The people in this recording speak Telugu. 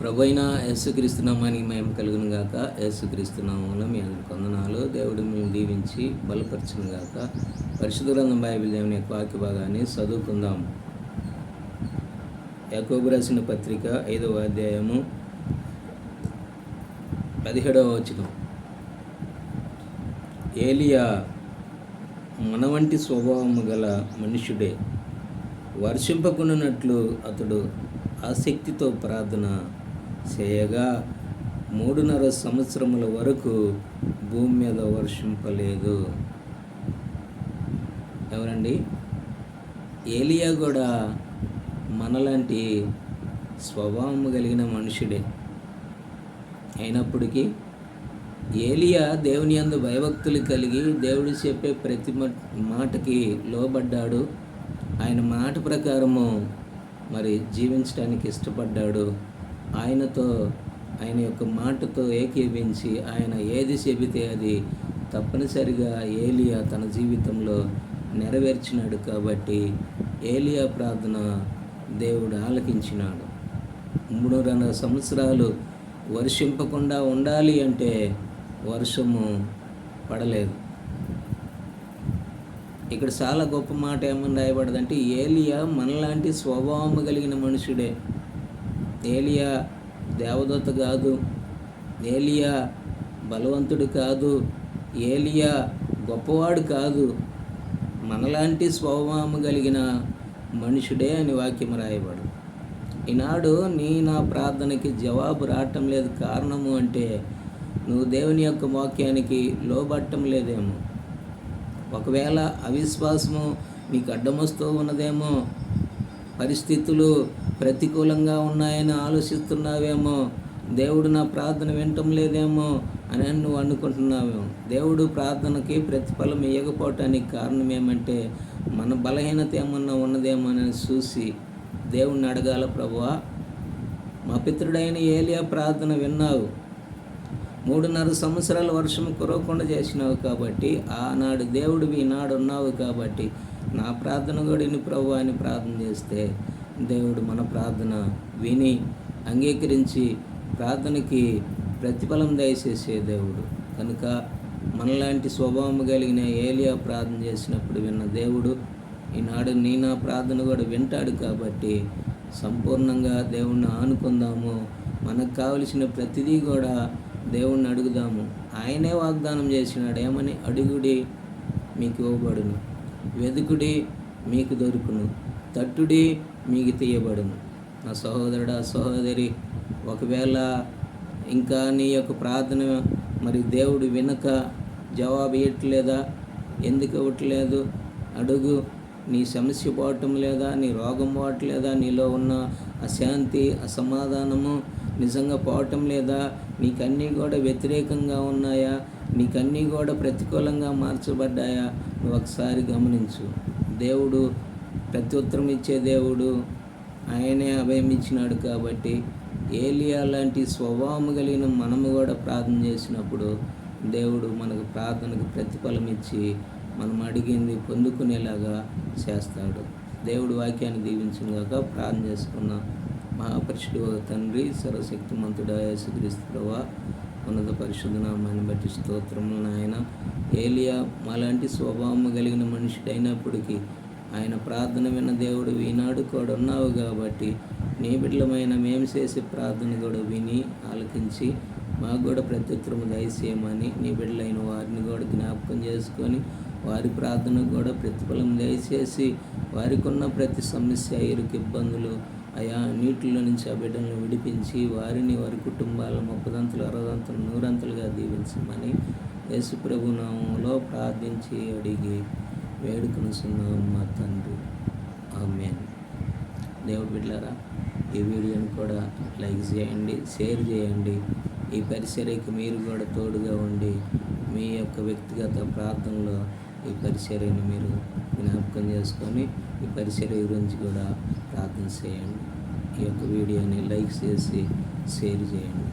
ప్రభువైన యేసుక్రీస్తు నామానికి మహిమ కలుగును గాక. యేసుక్రీస్తు నామములో మీ అందరికి వందనాలు. దేవుడు మిమ్మల్ని దీవించి బలపరచును గాక. పరిశుద్ధ గ్రంథం బైబిల్ దేవుని యొక్క వాక్య భాగాన్ని చదువుకుందాం. యాకోబు రాసిన పత్రిక 5వ అధ్యాయము 17వ వచనం. ఏలియా మన వంటి స్వభావము గల మనుష్యుడే. వర్షింపకున్నట్లు అతడు ఆసక్తితో ప్రార్థన చేయగా 3.5 సంవత్సరముల వరకు భూమి మీద వర్షింపలేదు. ఎవరండి? ఏలియా కూడా మనలాంటి స్వభావం కలిగిన మనుషుడే. అయినప్పటికీ ఏలియా దేవుని యందు భయభక్తులు కలిగి దేవుడు చెప్పే ప్రతి మాటకి లోబడ్డాడు. ఆయన మాట ప్రకారము జీవించడానికి ఇష్టపడ్డాడు. ఆయన యొక్క మాటతో ఏకీభించి ఆయన ఏది చెబితే అది తప్పనిసరిగా ఏలియా తన జీవితంలో నెరవేర్చినాడు. కాబట్టి ఏలియా ప్రార్థన దేవుడు ఆలకించినాడు. 3.5 సంవత్సరాలు వర్షింపకుండా ఉండాలి అంటే వర్షము పడలేదు. ఇక్కడ చాలా గొప్ప మాట ఏమని రాయబడదంటే, ఏలియా మనలాంటి స్వభావం కలిగిన మనుషుడే. ఏలియా దేవదూత కాదు, ఏలియా బలవంతుడు కాదు, ఏలియా గొప్పవాడు కాదు, మనలాంటి స్వభావం కలిగిన మనుషుడే అని వాక్యం రాయబడు. ఈనాడు నా ప్రార్థనకి జవాబు రావటం లేదు. కారణము అంటే నువ్వు దేవుని యొక్క వాక్యానికి లోబట్టం లేదేమో. ఒకవేళ అవిశ్వాసము నీకు అడ్డమొస్తూ ఉన్నదేమో, పరిస్థితులు ప్రతికూలంగా ఉన్నాయని ఆలోచిస్తున్నావేమో, దేవుడు నా ప్రార్థన వినటం లేదేమో అని నువ్వు అనుకుంటున్నావేమో. దేవుడు ప్రార్థనకి ప్రతిఫలం ఇవ్వకపోవటానికి కారణం ఏమంటే మన బలహీనత ఏమన్నా ఉన్నదేమో అని చూసి దేవుణ్ణి అడగాల. ప్రభువా, మా పితరుడైన ఏలియా ప్రార్థన విన్నావు, 3.5 సంవత్సరాల వర్షం కురవకుండా చేసినావు కాబట్టి, ఆనాడు దేవుడు ఈనాడు ఉన్నావు కాబట్టి నా ప్రార్థన కూడా విని ప్రభువా అని ప్రార్థన చేస్తే దేవుడు మన ప్రార్థన విని అంగీకరించి ప్రార్థనకి ప్రతిఫలం దయచేసే దేవుడు. కనుక మనలాంటి స్వభావం కలిగిన ఏలియా ప్రార్థన చేసినప్పుడు విన్న దేవుడు ఈనాడు నా ప్రార్థన కూడా వింటాడు. కాబట్టి సంపూర్ణంగా దేవుణ్ణి ఆనుకుందాము. మనకు కావలసిన ప్రతిదీ కూడా దేవుణ్ణి అడుగుదాము. ఆయనే వాగ్దానం చేసినాడు. ఏమని? అడుగుడి మీకు ఇవ్వబడును, వెదుకుడి మీకు దొరుకును, తట్టుడి మీకు తీయబడును. నా సహోదరుడా, సహోదరి, ఒకవేళ ఇంకా నీ యొక్క ప్రార్థన దేవుడు వినక జవాబు ఇవ్వట్లేదా? ఎందుకు ఇవ్వట్లేదు? అడుగు. నీ సమస్య పోవటం లేదా? నీ రోగం పోవట్లేదా? నీలో ఉన్న అశాంతి, అసమాధానము నిజంగా పోవటం లేదా? నీకన్నీ కూడా వ్యతిరేకంగా ఉన్నాయా? నీకన్నీ కూడా ప్రతికూలంగా మార్చబడ్డాయా? నువ్వు ఒకసారి గమనించు. దేవుడు ప్రత్యుత్తరం ఇచ్చే దేవుడు. ఆయనే అభయం ఇచ్చినాడు. కాబట్టి ఏలియా లాంటి స్వభావం కలిగిన మనము కూడా ప్రార్థన చేసినప్పుడు దేవుడు మనకు ప్రార్థనకు ప్రతిఫలం ఇచ్చి మనం అడిగింది పొందుకునేలాగా చేస్తాడు. దేవుడు వాక్యాన్ని దీవించుగాక. ప్రార్థన చేసుకున్న మహాపరిశుద్ధ తండ్రి, సర్వశక్తిమంతుడా యేసుక్రీస్తు ప్రభువా, ఉన్నత పరిశుద్ధ నామాన్ని బట్టి స్తోత్రములు నాయన. ఏలియా మాలాంటి స్వభావం కలిగిన మనుషుడైనప్పటికీ ఆయన ప్రార్థన విన్న దేవుడు ఈనాడు కూడా ఉన్నావు. కాబట్టి నీ బిడ్డలమైన మేము చేసే ప్రార్థన కూడా విని ఆలకించి మాకు కూడా ప్రత్యుత్తరము దయచేయమని నీ బిడ్డలైన వారిని కూడా జ్ఞాపకం చేసుకొని వారి ప్రార్థనకు కూడా ప్రతిఫలం దయచేసి వారికి ఉన్న ప్రతి సమస్య, ఇరుకు, ఇబ్బందులు నీటిలో నుంచి ఆ బిడ్డలను విడిపించి వారిని వారి కుటుంబాలను 30 60 100 దీవించమని యేసు ప్రభు నామములో ప్రార్థించి అడిగి వేడుకొనుచున్నాము మా తండ్రి. ఆమేన్. దేవుడి బిడ్డలారా, ఈ వీడియోని కూడా లైక్ చేయండి, షేర్ చేయండి. ఈ పరిచర్యకి మీరు కూడా తోడుగా ఉండి మీ యొక్క వ్యక్తిగత ప్రార్థనలో ఈ పరిచర్యను మీరు జ్ఞాపకం చేసుకొని ఈ పరిచర్య గురించి కూడా ప్రార్థన చేయండి. ఈ యొక్క వీడియోని లైక్ చేసి షేర్ చేయండి.